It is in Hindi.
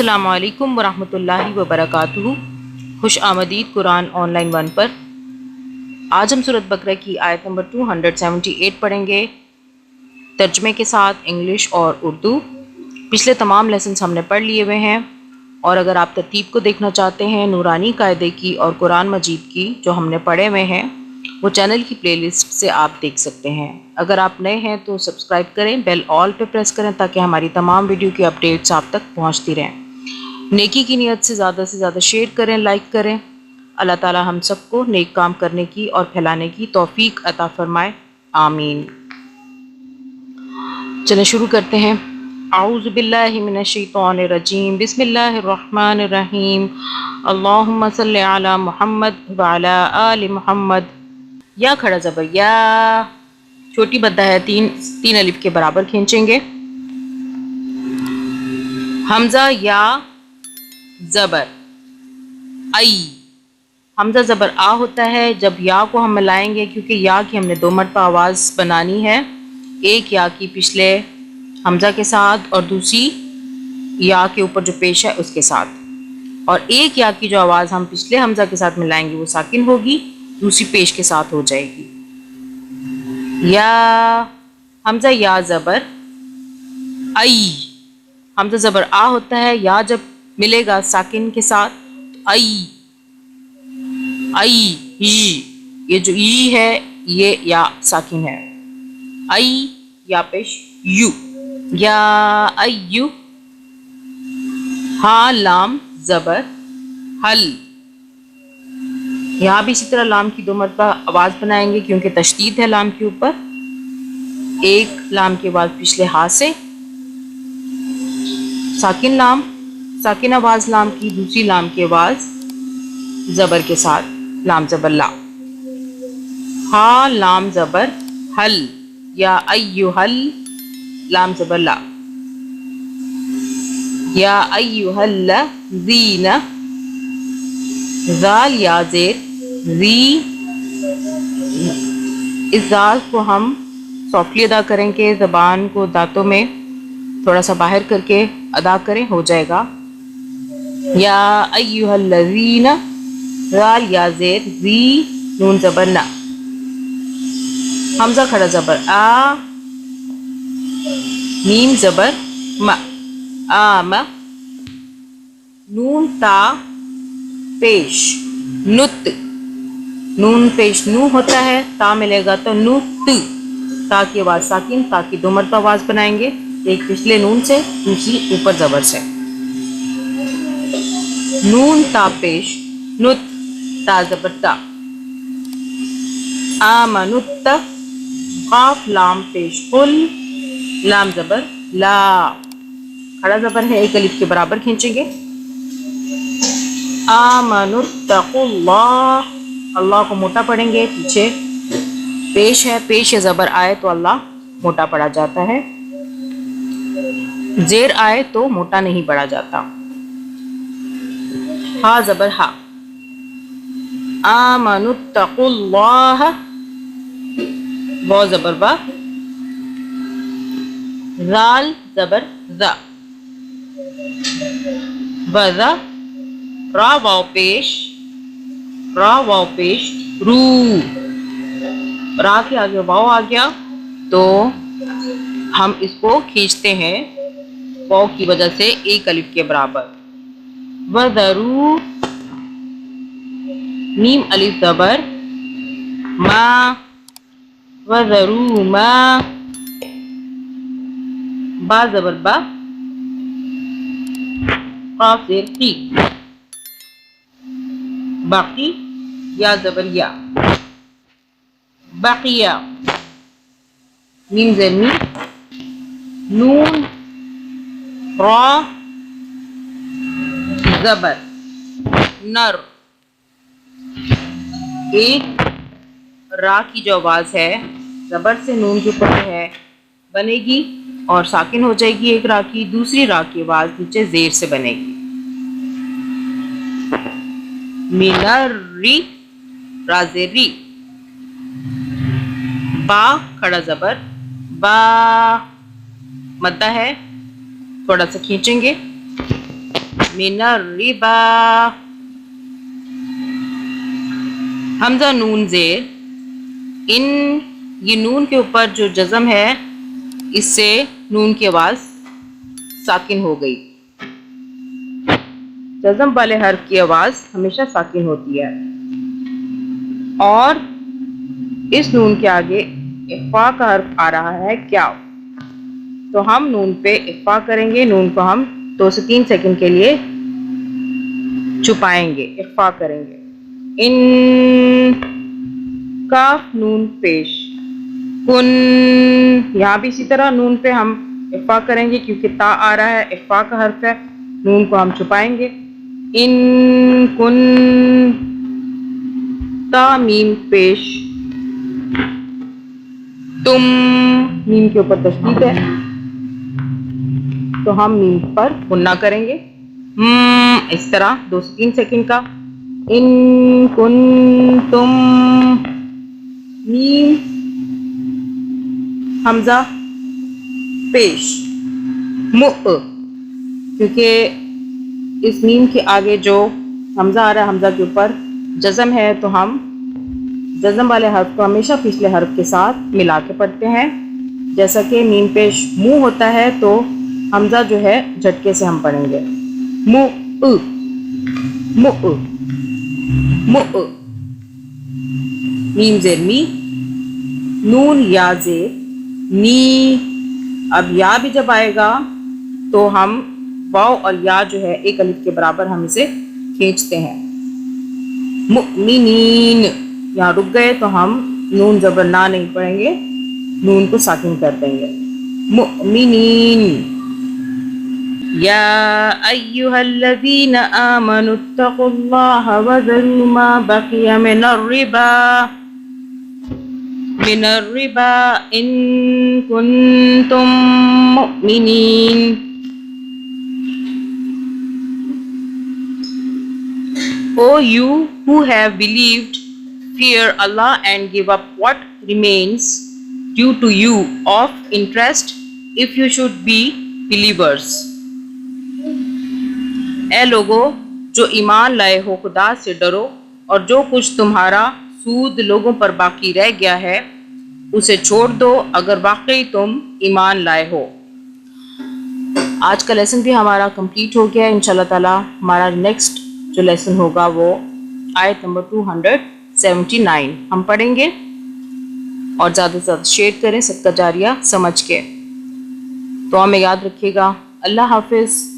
अस्सलामुअलैकुम वरहमतुल्लाहि वबरकातुहू। खुश आमदीद कुरान ऑनलाइन 1 पर। आज हम सूरत बकरा की आयत नंबर 278 पढ़ेंगे तर्जमे के साथ, इंग्लिश और उर्दू। पिछले तमाम लेसन्स हमने पढ़ लिए हुए हैं, और अगर आप तरतीब को देखना चाहते हैं नूरानी कायदे की और कुरान मजीद की जो हमने पढ़े हुए हैं, वो चैनल की प्लेलिस्ट से आप देख सकते हैं। अगर आप नए हैं तो सब्सक्राइब करें, बेल ऑल पे प्रेस करें ताकि हमारी तमाम वीडियो की अपडेट्स आप तक पहुंचती रहें। नेकी की नीयत से ज़्यादा शेयर करें, लाइक करें। अल्लाह ताला हम सबको नेक काम करने की और फैलाने की तौफीक अता फरमाए, आमीन। चलें शुरू करते हैं। आऊज़ु बिल्लाहि मिनश शैतानिर रजीम, बिस्मिल्लाहिर रहमानिर रहीम। अल्लाहुम्मा सल्लि अला मुहम्मद व अला आलि मुहम्मद। या खड़ा ज़बर या, छोटी बद्दा है, तीन अलिफ के बराबर खींचेंगे। हमज़ा या ज़बर आई, हमज़ा ज़बर आ होता है जब या को हम मिलाएंगे, क्योंकि या की हमने 2 मरतबा आवाज़ बनानी है। एक या की पिछले हमज़ा के साथ और दूसरी या के ऊपर जो पेश है उसके साथ, और एक या की जो आवाज़ हम पिछले हमज़ा के साथ मिलाएंगे वो साकिन होगी, दूसरी पेश के साथ हो जाएगी। या हमज़ा या ज़बर आई, हमज़ा ज़बर आ होता है, या जब मिलेगा साकिन के साथ तो आई आई ये जो ई है ये या साकिन है। आई या पेश यू, या अय्यू। हा लाम ज़बर हल, यहाँ भी इसी तरह लाम की 2 मरतबा आवाज़ बनाएंगे क्योंकि तशदीद है लाम के ऊपर। एक लाम के बाद पिछले हा से साकिन लाम, साकिन आवाज़ लाम की, दूसरी लाम की आवाज़ ज़बर के साथ, लाम ज़बर ला। हा लाम ज़बर हल, या अय्युहल लाम ज़बर ला। या अय्युहल्लज़ीना, ज़ाल या ज़ेर ज़ी, इस ज़ाल को हम सॉफ्टली अदा करेंगे, ज़बान को दांतों में थोड़ा सा बाहर करके अदा करें, हो जाएगा। या अय्युहल्लज़ीना, ज़ाल या ज़ेर ज़ी, नून ज़बर ना। हमज़ा खड़ा ज़बर आ, मीम ज़बर मा, आमा। नून ता पेश नुत, नून पेश नू होता है, ता मिलेगा तो नुत। ता की आवाज़ साकिन, ता की 2 मरतबा आवाज़ बनाएंगे, एक पिछले नून से, दूसरी ऊपर ज़बर से। नून ता पेश नुत, ता ज़बर ता। आमनुत, काफ लाम पेश कुल, लाम ज़बर ला। खड़ा ज़बर है, एक अलिफ के बराबर खींचेंगे। आमनुत्तकुल्लाह, अल्लाह को मोटा पढ़ेंगे, पीछे पेश है, पेश ज़बर आए तो अल्लाह मोटा पढ़ा जाता है, जेर आए तो मोटा नहीं पढ़ा जाता। हा ज़बर हा, आमनुत्तकुल्लाह, वा ज़बर बा, ज़ाल ज़बर ज़ा, बज़ा, रा वाव पेश, रा वाव पेश रू। रा के आगे वाव आ गया तो हम इसको खींचते हैं वाव की वजह से एक अलिफ के बराबर। वज़रू, मीम अलिफ ज़बर मा, वज़रू मा, बा ज़बर बा, काफ ज़ेर की, बाकी, या ज़बर या, बाकिया। मीम ज़ेर मी, नून रा ज़बर नर। एक रा की जो आवाज़ है ज़बर से नून के ऊपर है बनेगी और साकिन हो जाएगी एक रा की, दूसरी रा की आवाज़ नीचे ज़ेर से बनेगी। मिनर्री, राज़ेरी। बा खड़ा ज़बर बा, मद्दा है, थोड़ा सा खींचेंगे। मिनर रिबा। हमजा नून ज़ेर, इन, ये नून के ऊपर जो जज़म है इससे नून की आवाज़ साकिन हो गई। जज़म वाले हर्फ की आवाज़ हमेशा साकिन होती है और इस नून के आगे इख्फा का हर्फ आ रहा है क्या, तो हम नून पे इख्फा करेंगे। नून को हम 2 से 3 सेकंड के लिए छुपाएंगे, इख्फा करेंगे। इन, काफ नून पेश, कुन, यहाँ भी इसी तरह नून पे हम इख्फा करेंगे क्योंकि ता आ रहा है, इख्फा का हर्फ है। नून को हम छुपाएंगे। इन कुन, ता मीम पेश, तुम, मीम के ऊपर तशदीद है तो हम मीम पर गुन्ना करेंगे इस तरह 2 से 3 सेकंड का। इन कुन तुम, मीम हमजा पेश, मुअ, क्योंकि इस मीम के आगे जो हमजा आ रहा है हमजा के ऊपर जज़म है तो हम जज़म वाले हर्फ को हमेशा पिछले हर्फ के साथ मिला के पढ़ते हैं। जैसा कि मीम पेश मुँह होता है तो हमजा जो है झटके से हम पढ़ेंगे, मुअ, मुअ, मुअ। मीम ज़ेर मी, नून या ज़ेर नी। अब या भी जब आएगा तो हम वाव और या जो है एक अलिफ के बराबर हम इसे खींचते हैं। मुमिनीन, यहाँ रुक गए तो हम नून ज़बर ना नहीं पढ़ेंगे, नून को साकिन कर देंगे। मुमिनीन, या अय्युहल्लज़ीना आमनुत्तक़ुल्लाह वज़रू मा बक़िया मिनर रिबा इन कुन्तुम मुमिनीन। O you who have believed, fear Allah and give up what remains due to you of interest if you should be believers. ए लोगो जो ईमान लाए हो, खुदा से डरो और जो कुछ तुम्हारा सूद लोगों पर बाकी रह गया है उसे छोड़ दो अगर वाकई तुम ईमान लाए हो। आज का लेसन भी हमारा कंप्लीट हो गया। इंशाल्लाह ताला हमारा नेक्स्ट जो लेसन होगा वो आयत नंबर 279 हम पढ़ेंगे और ज़्यादा से ज़्यादा शेयर करें सदका जारिया समझ के। तो हमें याद रखिएगा। अल्लाह हाफिज़।